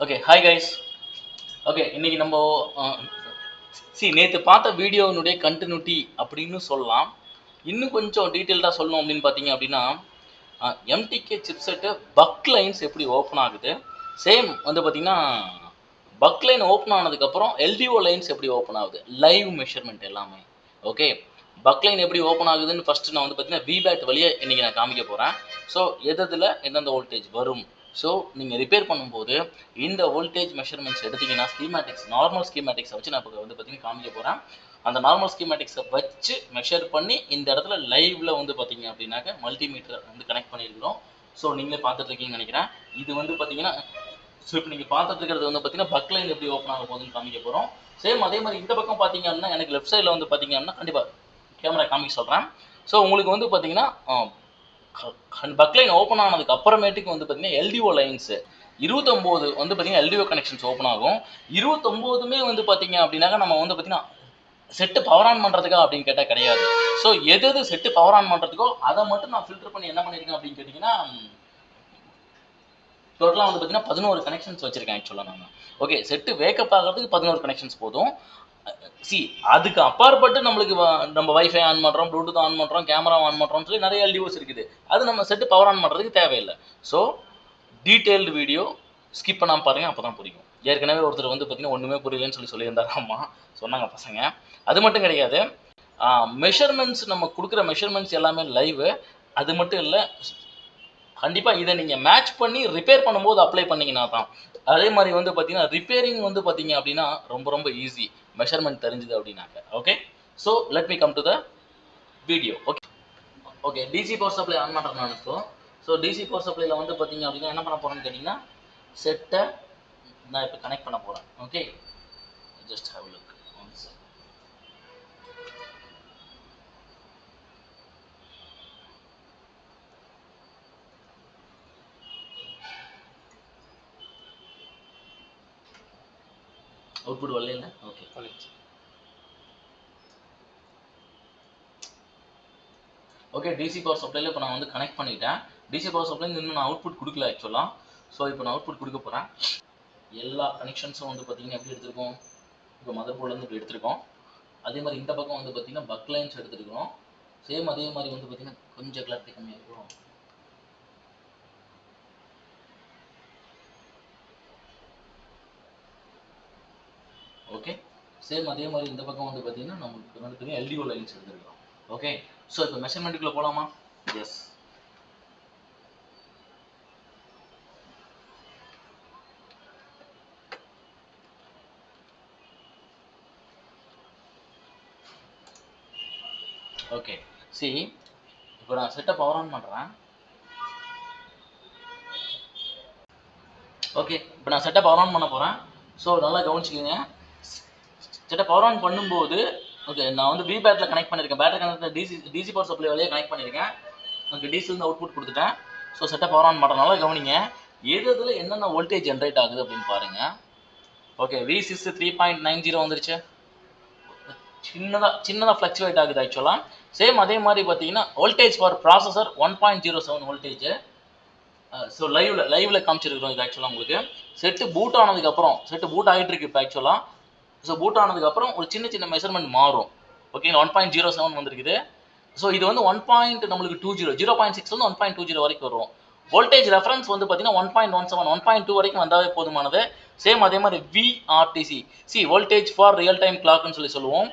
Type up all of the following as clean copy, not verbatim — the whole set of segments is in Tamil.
Okay, hi guys. Okay, இன்னைக்கு நம்ம நேற்று பார்த்த வீடியோனுடைய கண்டினியூட்டி அப்படின்னு சொல்லலாம். இன்னும் கொஞ்சம் டீட்டெயில்டாக சொல்லணும் அப்படின்னு பார்த்தீங்க அப்படின்னா எம்டிகே சிப்செட்டு பக் லைன்ஸ் எப்படி ஓப்பன் ஆகுது, சேம் வந்து பார்த்தீங்கன்னா பக் லைன் ஓப்பன் ஆனதுக்கப்புறம் எல்டிஓ லைன்ஸ் எப்படி ஓப்பன் ஆகுது, லைவ் மெஷர்மெண்ட் எல்லாமே. ஓகே, பக் லைன் எப்படி ஓப்பன் ஆகுதுன்னு ஃபஸ்ட்டு நான் வந்து பார்த்தீங்கன்னா விபேட் வழியே இன்றைக்கி நான் காமிக்க போகிறேன். ஸோ எதில் எந்தெந்த வோல்டேஜ் வரும், ஸோ நீங்கள் ரிப்பேர் பண்ணும்போது இந்த வோல்டேஜ் மெஷர்மெண்ட்ஸ் எடுத்திங்கன்னா ஸ்கீமேட்டிக்ஸ், நார்மல் ஸ்கீமேட்டிக்ஸை வச்சு நான் இப்போ வந்து பார்த்தீங்கன்னா காமிக்க போகிறேன். அந்த நார்மல் ஸ்கீமேட்டிக்ஸை வச்சு மெஷர் பண்ணி இந்த இடத்துல லைவ்ல வந்து பார்த்தீங்க அப்படின்னாக்க மல்டிமீட்டர் வந்து கனெக்ட் பண்ணியிருக்கிறோம். ஸோ நீங்களே பார்த்துட்டு இருக்கீங்கன்னு நினைக்கிறேன். இது வந்து பார்த்தீங்கன்னா ஸோ இப்போ நீங்கள் பார்த்துட்டு இருக்கிறது வந்து பார்த்தீங்கன்னா பக் லைன் எப்படி ஓப்பன் ஆக போகுதுன்னு காமிக்க போகிறோம். சேம் அதே மாதிரி இந்த பக்கம் பார்த்தீங்க அப்படின்னா எனக்கு லெஃப்ட் சைடில் வந்து பார்த்தீங்க அப்படின்னா கண்டிப்பாக கேமரா காமிக்க சொல்கிறேன். ஸோ உங்களுக்கு வந்து பார்த்தீங்கன்னா பக் லைன் ஓப்பன் ஆனதுக்கு அப்புறமேட்டுக்கு வந்து பார்த்தீங்கன்னா எல்டிஓ லைன்ஸு 29 வந்து பார்த்தீங்கன்னா எல்டிஓ கனெக்ஷன்ஸ் ஓப்பன் ஆகும். 29மே வந்து பார்த்தீங்க அப்படின்னாக்கா நம்ம வந்து பார்த்தீங்கன்னா செட்டு பவர் ஆன் பண்ணுறதுக்கா அப்படின்னு கேட்டால் கிடையாது. ஸோ எது செட்டு பவர் ஆன் பண்ணுறதுக்கோ அதை மட்டும் நான் ஃபில்டர் பண்ணி என்ன பண்ணியிருக்கேன் அப்படின்னு கேட்டிங்கன்னா டோட்டலாக வந்து பார்த்தீங்கன்னா 11 கனெக்ஷன்ஸ் வச்சுருக்கேன் ஆக்சுவலாக நான். ஓகே, செட்டு வேக்கப் ஆகிறதுக்கு 11 கனெக்ஷன்ஸ் போதும். அதுக்கு அப்பாற்பட்டு நம்மளுக்கு நம்ம வைஃபை ஆன் பண்ணுறோம், ப்ளூடூத் ஆன் பண்ணுறோம், கேமரா ஆன் பண்ணுறோம்னு சொல்லி நிறைய எல்டிஓஸ் இருக்குது. அது நம்ம செட்டு பவர் ஆன் பண்ணுறதுக்கு தேவையில்லை. ஸோ டீட்டெயில்டு வீடியோ ஸ்கிப் பண்ணாமல் பாருங்கள், அப்போ தான் புரியும். ஏற்கனவே ஒருத்தர் வந்து பார்த்தீங்கன்னா ஒன்றுமே புரியலன்னு சொல்லியிருந்தாரு. ஆமாம், சொன்னாங்க பசங்க. அது மட்டும் கிடையாது, மெஷர்மெண்ட்ஸ் நம்ம கொடுக்குற மெஷர்மெண்ட்ஸ் எல்லாமே லைவ். அது மட்டும் இல்லை, கண்டிப்பாக இதை நீங்கள் மேட்ச் பண்ணி ரிப்பேர் பண்ணும்போது அப்ளை பண்ணிங்கன்னா தான். அதே மாதிரி வந்து பார்த்தீங்கன்னா ரிப்பேரிங் வந்து பார்த்தீங்க அப்படின்னா ரொம்ப ரொம்ப ஈஸி, மெஷர்மெண்ட் தெரிஞ்சுது அப்படின்னாக்க. Okay, so let me come to the video. Okay okay DC power supply on பண்ணுறேன் நான் இப்போ. ஸோ டிசி பவர் சப்ளையில் வந்து பார்த்தீங்க அப்படின்னா என்ன பண்ண போகிறேன்னு கேட்டிங்கன்னா செட்டை நான் இப்போ கனெக்ட் பண்ண போகிறேன். Okay, just have look. Output வரல. ஓகே, ஓகே டிசி பவர் சப்ளைல இப்போ நான் வந்து கனெக்ட் பண்ணிட்டேன். டிசி பவர் சப்ளை இன்னும் நான் அவுட்புட் கொடுக்கல ஆக்சுவலாக. ஸோ இப்போ நான் அவுட்புட் கொடுக்க போகிறேன். எல்லா கனெக்ஷன்ஸும் வந்து பார்த்தீங்கன்னா எப்படி எடுத்துருக்கோம், இப்போ மதர் போர்ட்லேருந்து இப்படி எடுத்துருக்கோம். அதே மாதிரி இந்த பக்கம் வந்து பார்த்தீங்கன்னா பக் லைன்ஸ் எடுத்துருக்கோம். சேம் அதே மாதிரி வந்து பார்த்தீங்கன்னா கொஞ்சம் கிளாரிட்டி கம்மியாக இருக்கும். ஓகே, சேம் அதே மாதிரி இந்த பக்கம் வந்து பார்த்தீங்கன்னா நமக்கு வந்து பார்த்தீங்கன்னா எல்டிஓ லைன்ஸ் எடுத்துருக்கோம். ஓகே, ஸோ இப்போ மெஷர்மெண்ட்டுக்குள்ளே போகலாமா? எஸ். ஓகே, இப்போ நான் செட்டை பவர் ஆன் பண்ணுறேன். ஓகே, இப்போ நான் செட்டை பவர் ஆன் பண்ண போகிறேன். ஸோ நல்லா கவனிச்சிக்கோங்க. செட்டை பவர் ஆன் பண்ணும்போது ஓகே நான் வந்து விபேட்டில் கனெக்ட் பண்ணியிருக்கேன். Battery connect DC power supply வழியாக கனெக்ட் பண்ணியிருக்கேன். ஓகே, டிசிலேருந்து அவுட்புட் கொடுத்துட்டேன். ஸோ செட்டை பவர் ஆன் பண்ணுறதுனால கவனிங்க எதில் என்னென்ன வோல்டேஜ் ஜென்ரேட் ஆகுது அப்படின்னு பாருங்கள். ஓகே, V6 3.90 வந்துருச்சு. சின்னதாக ஃப்ளக்சுவேட் ஆகுது ஆக்சுவலாக. சேம் அதே மாதிரி பார்த்தீங்கன்னா voltage for processor 1.07 voltage. So லைவ்ல காமிச்சிருக்கிறோம். இது ஆக்சுவலாக உங்களுக்கு செட்டு பூட் ஆனதுக்கப்புறம், செட்டு பூட் ஆகிட்டு இருக்கு இப்போ ஆக்சுவலாக. ஸோ பூட் ஆனதுக்கப்புறம் ஒரு சின்ன மெஷர்மெண்ட் மாறும். ஓகேங்களா, 1.07 வந்துருக்குது. ஸோ இது வந்து 1.20 0.6 1.20 வரைக்கும் வரும். வோல்டேஜ் ரெஃபரன்ஸ் வந்து பார்த்தீங்கன்னா 1.17 1.2 வரைக்கும் வந்தாவே போதுமானது. சேம் அதே மாதிரி VRTC voltage for real time கிளாக்னு சொல்லுவோம்.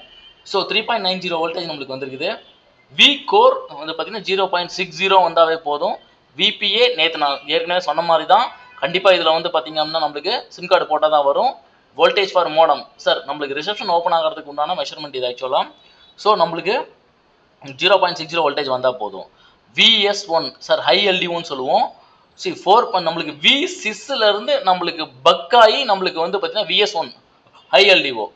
ஸோ 3.90 வோல்டேஜ் நம்மளுக்கு வந்துருக்குது. V கோர் வந்து பார்த்தீங்கன்னா 0.60 வந்தாவே போதும். VPA நேற்று நான் ஏற்கனவே சொன்ன மாதிரி தான். கண்டிப்பாக இதில் வந்து பார்த்தீங்க அப்படின்னா நம்மளுக்கு சிம் கார்டு போட்டால் தான் வரும். வோல்டேஜ் ஃபார் மோடம் சார் நம்மளுக்கு ரிசப்ஷன் ஓப்பன் ஆகிறதுக்கு உண்டான மெஷர்மெண்ட் இது ஆக்சுவலாக. ஸோ நம்மளுக்கு 0.60 வோல்டேஜ் வந்தால் போதும். VS1 சார் ஹை எல்டிஓன்னு சொல்லுவோம். 4 நம்மளுக்கு V6லேருந்து நம்மளுக்கு பக்காகி நம்மளுக்கு வந்து பார்த்தீங்கன்னா VS1 ஹை எல்டிஓ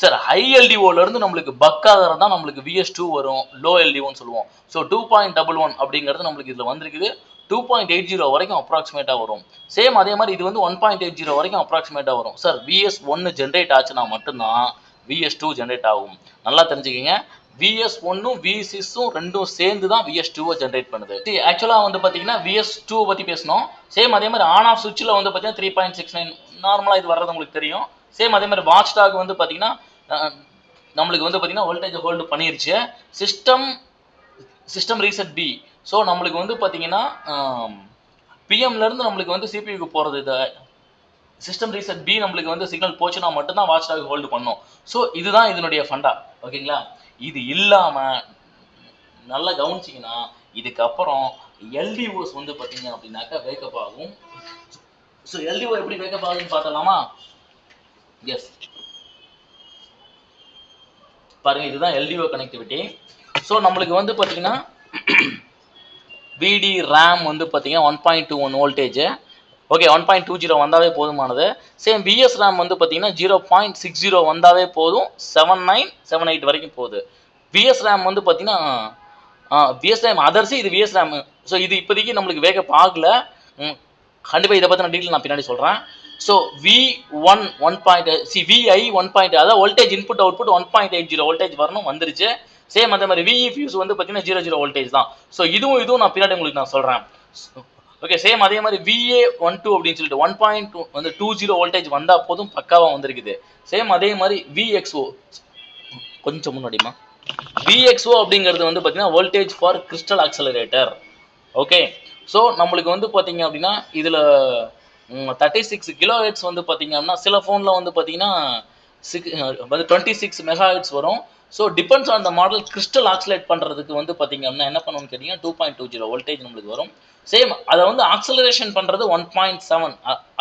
சார். ஹை எல்டிஓலேருந்து நம்மளுக்கு பக்காகிறது தான் நம்மளுக்கு VS2 வரும், லோ எல்டிஓன்னு சொல்லுவோம். ஸோ 2.11 அப்படிங்கிறது நம்மளுக்கு இதில் வந்திருக்குது. 2.80 வரைக்கும் அப்ராக்சிமேட்டாக வரும். சேம் அதே மாதிரி இது வந்து 1.80 வரைக்கும் அப்ராக்சிமேட்டாக வரும். சார் VS1 ஜென்ரேட் ஆச்சுன்னா மட்டும்தான் VS2 ஜென்ரேட் ஆகும். நல்லா தெரிஞ்சுக்கிங்க. VS1ம் V6ம் ரெண்டும் சேர்ந்து தான் VS2 ஜென்ரேட் பண்ணுது. ஆக்சுவலாக வந்து பார்த்தீங்கன்னா VS2 பற்றி பேசணும். சேம் அதே மாதிரி ஆன் ஆஃப் சுவிட்சில் வந்து பார்த்தீங்கன்னா நார்மலாக இது வர்றது உங்களுக்கு தெரியும். சேம் அதே மாதிரி வாட்ச் டாக் வந்து பார்த்தீங்கன்னா நம்மளுக்கு வந்து பார்த்தீங்கன்னா வோல்டேஜ் ஹோல்டு பண்ணிருச்சு. System reset B. ஸோ நம்மளுக்கு வந்து பார்த்தீங்கன்னா பிஎம்லேருந்து நம்மளுக்கு வந்து சிபியூக்கு போகிறது இது சிஸ்டம் ரீசெட் பி நம்மளுக்கு வந்து சிக்னல் போச்சுன்னா மட்டும்தான் வாட்ச் டாக் ஹோல்டு பண்ணும். ஸோ இதுதான் இதனுடைய ஃபண்டா. ஓகேங்களா? இது இல்லாமல் நல்லா கவனிச்சிங்கன்னா இதுக்கப்புறம் எல்டிஓஸ் வந்து பார்த்தீங்க அப்படின்னாக்கா வேக்கப் ஆகும். ஸோ எல்டிஓ எப்படி வேக்கப் ஆகுதுன்னு பார்த்தலாமா? எஸ், பாருங்க, இதுதான் எல்டிஓ கனெக்டிவிட்டி. ஸோ நம்மளுக்கு வந்து பார்த்தீங்கன்னா விடி ரேம் வந்து பார்த்தீங்கன்னா 1.21 வோல்டேஜ். ஓகே, 1.20 வந்தாவே போதுமானது. சேம் பிஎஸ் ரேம் வந்து பார்த்தீங்கன்னா 0.60 வந்தாவே போதும். 79, 78 வரைக்கும் போகுது. பிஎஸ் ரேம் வந்து பார்த்தீங்கன்னா பிஎஸ் ரேம் அதர்ஸ், இது விஎஸ் ரேம். ஸோ இது இப்போதைக்கு நம்மளுக்கு வேகப் ஆகல. கண்டிப்பாக இதை பற்றின டீட்டெயில் நான் பின்னாடி சொல்கிறேன். So V1 VI 1. அதாவது வோல்டேஜ் இன்புட் அவுட்புட் 1.80 வோல்டேஜ் வரணும், வந்துருச்சு. சேம் அதே மாதிரி VE ஃபியூஸ் வந்து பார்த்தீங்கன்னா 00 வோல்டேஜ் தான். ஸோ இதுவும் நான் பின்னாடி உங்களுக்கு நான் சொல்கிறேன். ஓகே, சேம் அதே மாதிரி VA12 அப்படின்னு சொல்லிட்டு 1.20 வோல்டேஜ் வந்தால் போதும், பக்காவாக வந்திருக்குது. சேம் அதே மாதிரி VXO கொஞ்சம் முன்னாடிமா VXO அப்படிங்கிறது வந்து பார்த்தீங்கன்னா voltage for crystal accelerator. Okay, so நம்மளுக்கு வந்து பார்த்தீங்க அப்படின்னா இதில் 36 கிலோஹெட்ஸ் வந்து பார்த்தீங்க அப்படின்னா சில ஃபோனில் வந்து பார்த்தீங்கன்னா 26 மெகாஹெட்ஸ் வரும். So depends on the model. Crystal oxalate பண்ணுறதுக்கு வந்து பார்த்தீங்க அப்படின்னா என்ன பண்ணணும்னு கேட்டிங்கன்னா 2.20 வோல்டேஜ் நம்மளுக்கு வரும். சேம் அதை வந்து ஆக்சலரேஷன் பண்ணுறது 1.7,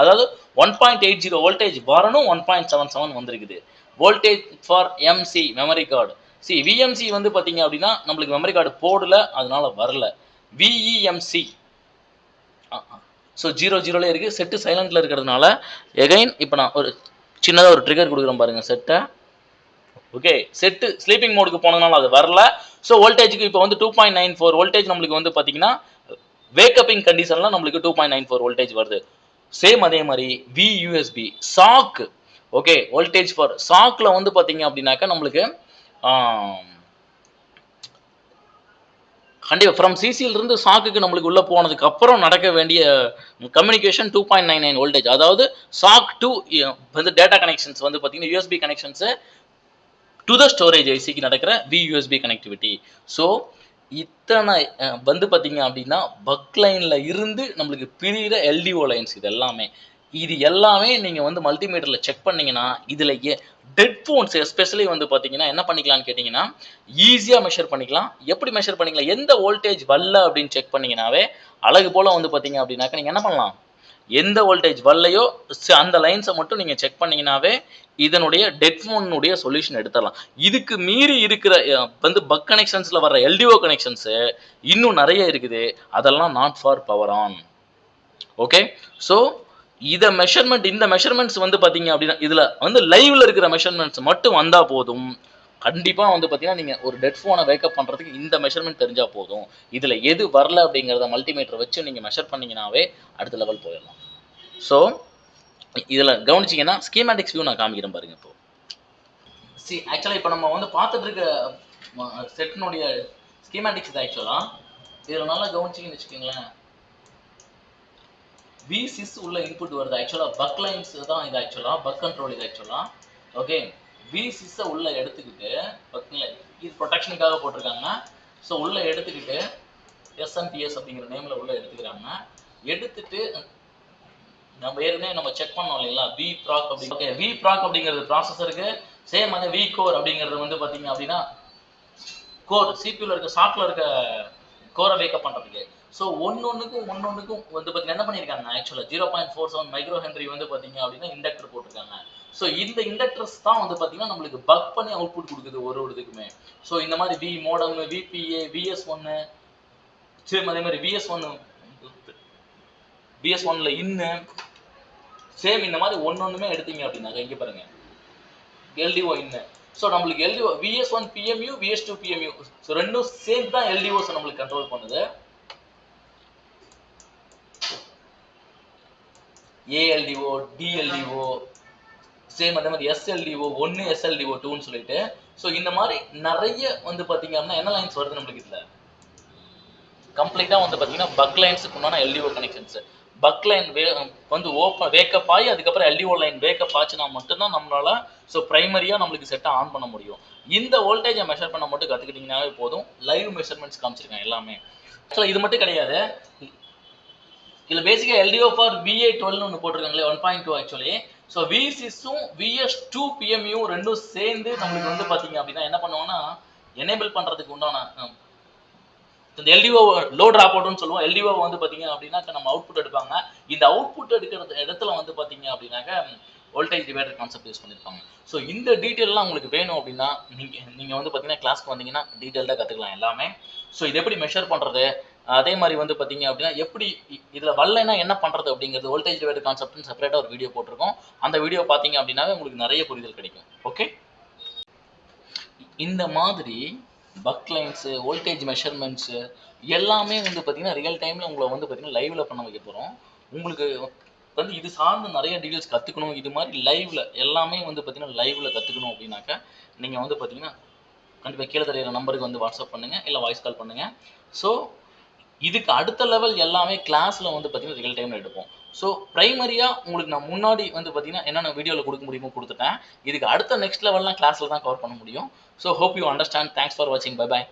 அதாவது 1.80 வோல்டேஜ் வரணும், 1.77 வந்திருக்குது. Voltage for MC memory card. VMC வந்து பார்த்தீங்க அப்படின்னா நம்மளுக்கு மெமரி கார்டு போடல, அதனால வரல. விஇஎம்சி ஸோ 00 இருக்குது. செட்டு சைலண்டில் இருக்கிறதுனால எகைன் இப்போ நான் ஒரு சின்னதாக ஒரு ட்ரிகர் கொடுக்குறேன் பாருங்கள் செட்டை. ஓகே, செட்டு ஸ்லீப்பிங் மோடுக்கு போனதுனால அது வரல. ஸோ வோல்டேஜுக்கு இப்போ வந்து 2.94 வோல்டேஜ் நம்மளுக்கு வந்து பார்த்தீங்கன்னா வேக்கப்பிங் கண்டிஷனில் நம்மளுக்கு 2.94 வோல்டேஜ் வருது. சேம் அதே மாதிரி வியூஎஸ்பி சாக். ஓகே, வோல்டேஜ் ஃபார் சாக்கில் வந்து பார்த்தீங்க அப்படின்னாக்கா நம்மளுக்கு கண்டிப்பாக ஃப்ரம் சிசியிலிருந்து சாக்குக்கு நம்மளுக்கு உள்ளே போனதுக்கு அப்புறம் நடக்க வேண்டிய கம்யூனிகேஷன் 2.99 வோல்டேஜ். அதாவது சாக் டு வந்து டேட்டா கனெக்ஷன்ஸ் வந்து பார்த்தீங்கன்னா USB connections to the storage ஐசிக்கு நடக்கிற வியூஎஸ்பி கனெக்டிவிட்டி. ஸோ இத்தனை வந்து பார்த்தீங்க அப்படின்னா பக் லைனில் இருந்து நம்மளுக்கு பிரிகிற எல்டிஓ லைன்ஸ் இது எல்லாமே நீங்கள் வந்து மல்டிமீட்டரில் செக் பண்ணிங்கன்னா இதில் டெட் ஃபோன்ஸ் எஸ்பெஷலி வந்து பார்த்தீங்கன்னா என்ன பண்ணிக்கலாம்னு கேட்டிங்கன்னா ஈஸியாக மெஷர் பண்ணிக்கலாம். எப்படி மெஷர் பண்ணிக்கலாம்? எந்த வோல்டேஜ் வரல அப்படின்னு செக் பண்ணிங்கனாவே அழகு போல் வந்து பார்த்தீங்க அப்படின்னாக்கா நீங்கள் என்ன பண்ணலாம், எந்த வோல்டேஜ் வரலையோ அந்த லைன்ஸை மட்டும் நீங்கள் செக் பண்ணிங்கனாவே இதனுடைய டெட் ஃபோனுடைய சொல்யூஷன் எடுத்துடலாம். இதுக்கு மீறி இருக்கிற வந்து பக் கனெக்ஷன்ஸில் வர்ற எல்டிஓ கனெக்ஷன்ஸு இன்னும் நிறைய இருக்குது. அதெல்லாம் not for power on. Okay, so இதை இந்த மெஷர்மெண்ட்ஸ் வந்து பார்த்தீங்க அப்படின்னா இதில் வந்து லைவ்ல இருக்கிற மெஷர்மெண்ட்ஸ் மட்டும் வந்தால் போதும். கண்டிப்பாக வந்து பார்த்தீங்கன்னா நீங்கள் ஒரு டெட் ஃபோனை வேக்கப் பண்ணுறதுக்கு இந்த மெஷர்மெண்ட் தெரிஞ்சால் போதும். இதில் எது வரல அப்படிங்கிறத மல்டிமீட்டர் வச்சு நீங்கள் மெஷர் பண்ணிங்கனாவே அடுத்த லெவல் போயிடலாம். ஸோ இதில் கவனிச்சிங்கன்னா ஸ்கீமேட்டிக்ஸ் வியூ நான் காமிக்கிறேன் பாருங்க. இப்போ ஆக்சுவலாக இப்போ நம்ம வந்து பார்த்துட்டு இருக்க செட்டினுடைய ஸ்கீமேட்டிக்ஸ் இது. ஆக்சுவலாக இதில் நல்லா கவனிச்சிங்கன்னு வச்சுக்கோங்களேன், V6 உள்ள இன்புட் வருது. ஆக்சுவலாக பக் லைன்ஸ் தான் இது. ஆக்சுவலாக பக் கண்ட்ரோல் இது. ஆக்சுவலாக ஓகே, V6 உள்ள எடுத்துக்கிட்டு இது ப்ரொடெக்ஷனுக்காக போட்டிருக்காங்க. ஸோ உள்ள எடுத்துக்கிட்டு SNPS அப்படிங்கிற நேமில் உள்ள எடுத்துக்கிறாங்க. எடுத்துட்டு நம்ம ஏற்கனவே செக் பண்ணோம் இல்லைங்களா, VPROC அப்படி. ஓகே, VPROC அப்படிங்கிறது ப்ராசஸருக்கு. சேம் அந்த VCore அப்படிங்கிறது வந்து பார்த்தீங்க அப்படின்னா கோர் சிபியூல இருக்க சாஃப்ட்ல இருக்க கோரை வேக்கப் பண்ணுறதுக்கு. ஸோ ஒன்னொன்றுக்கும் வந்து பார்த்தீங்கன்னா என்ன பண்ணியிருக்காங்க, ஆக்சுவலாக 0.47 மைக்ரோ ஹென்ரி வந்து பார்த்தீங்க அப்படின்னா இண்டக்டர் போட்டிருக்காங்க. ஸோ இந்த இண்டக்டர்ஸ் தான் வந்து பார்த்தீங்கன்னா நம்மளுக்கு பக் பண்ணி அவுட்புட் கொடுக்குது ஒரு இதுக்குமே. ஸோ இந்த மாதிரி V modem, VPA, VS1, same அதே மாதிரி VS1ல இன்னு சேம் இந்த மாதிரி ஒன்னொன்றுமே எடுத்தீங்க அப்படின்னாக்க இங்கே பாருங்க LDO இன்னு. ஸோ நம்மளுக்கு LDO VS1 PMU, VS2 PMU, so ரெண்டும் சேம் தான் LDOஸ் நம்மளுக்கு கண்ட்ரோல் பண்ணுது. ALDO, DLDO, சேம் அதே மாதிரி SLDO 1, SLDO 2ன்னு சொல்லிட்டு. ஸோ இந்த மாதிரி நிறைய வந்து பார்த்தீங்க அப்படின்னா என்ன லைன்ஸ் வருது நம்மளுக்கு இதில் கம்ப்ளீட்டாக வந்து பார்த்தீங்கன்னா பக் லைன்ஸுக்கு உண்டான LDO கனெக்ஷன்ஸ். பக் லைன் வந்து வேக்கப் ஆகி அதுக்கப்புறம் எல்டிஓ லைன் வேக்கப் ஆச்சுன்னா மட்டும்தான் நம்மளால ஸோ ப்ரைமரியாக நம்மளுக்கு செட்டை ஆன் பண்ண முடியும். இந்த வோல்டேஜை மெஷர் பண்ண மட்டும் கற்றுக்கிட்டிங்கனாவே போதும். லைவ் மெஷர்மெண்ட்ஸ் காமிச்சிருக்கேன் எல்லாமே. ஆக்சுவலாக இது மட்டும் கிடையாது, இதில் பேசிக்காக எல்டிஓ ஃபார் VA12 ஒன்று போட்டிருக்காங்களே 1.2 ஆக்சுவலி. ஸோ VSIS-உம் VS2 PMU ரெண்டும் சேர்ந்து நம்மளுக்கு வந்து பார்த்தீங்க அப்படின்னா என்ன பண்ணுவோம்னா எனேபிள் பண்ணுறதுக்கு உண்டான இந்த எல்டிஓ லோ ட்ராப் அவுட்னு சொல்லுவோம். எல்டிஓ வந்து பார்த்தீங்க அப்படின்னாக்க நம்ம அவுட்புட் எடுப்பாங்க. இந்த அவுட்புட் எடுக்கிற இடத்துல வந்து பார்த்தீங்க அப்படின்னாக்க வோல்டேஜ் டிவைடர் கான்செப்ட் யூஸ் பண்ணியிருப்பாங்க. ஸோ இந்த டீட்டெயிலாம் உங்களுக்கு வேணும் அப்படின்னா நீங்கள் வந்து பார்த்தீங்கன்னா கிளாஸ்க்கு வந்தீங்கன்னா டீட்டெயில்டாக கற்றுக்கலாம் எல்லாமே. ஸோ இது எப்படி மெஷர் பண்ணுறது, அதே மாதிரி வந்து பார்த்தீங்க அப்படின்னா எப்படி இதில் வரலைன்னா என்ன பண்ணுறது அப்படிங்கிறது வோல்டேஜ் டிவைடர் கான்செப்ட்னு செப்பரேட்டாக ஒரு வீடியோ போட்டிருக்கோம். அந்த வீடியோ பார்த்தீங்க அப்படின்னாவே உங்களுக்கு நிறைய புரிதல் கிடைக்கும். ஓகே, இந்த மாதிரி பக் லைன்ஸு, வோல்டேஜ் மெஷர்மெண்ட்ஸு எல்லாமே வந்து பார்த்தீங்கன்னா ரியல் டைமில் உங்களை வந்து பார்த்தீங்கன்னா லைவில் பண்ண வைக்க போகிறோம். உங்களுக்கு வந்து இது சார்ந்து நிறைய டீட்டெயில்ஸ் கற்றுக்கணும், இது மாதிரி லைவில் எல்லாமே வந்து பார்த்தீங்கன்னா லைவில் கற்றுக்கணும் அப்படின்னாக்கா நீங்கள் வந்து பார்த்தீங்கன்னா கண்டிப்பாக கீழே தெரியிற நம்பருக்கு வந்து வாட்ஸ்அப் பண்ணுங்கள், இல்லை வாய்ஸ் கால் பண்ணுங்கள். ஸோ இதுக்கு அடுத்த லெவல் எல்லாமே கிளாஸில் வந்து பார்த்தீங்கன்னா ரியல் டைமில் எடுப்போம். ஸோ ப்ரைமரியாக உங்களுக்கு நான் முன்னாடி வந்து பார்த்தீங்கன்னா என்னென்ன வீடியோவில் கொடுக்க முடியுமோ கொடுத்துட்டேன். இதுக்கு அடுத்த நெக்ஸ்ட் லெவல்லாம் கிளாஸில் தான் கவர் பண்ண முடியும். So hope you understand. Thanks for வாட்சிங். பை பாய்.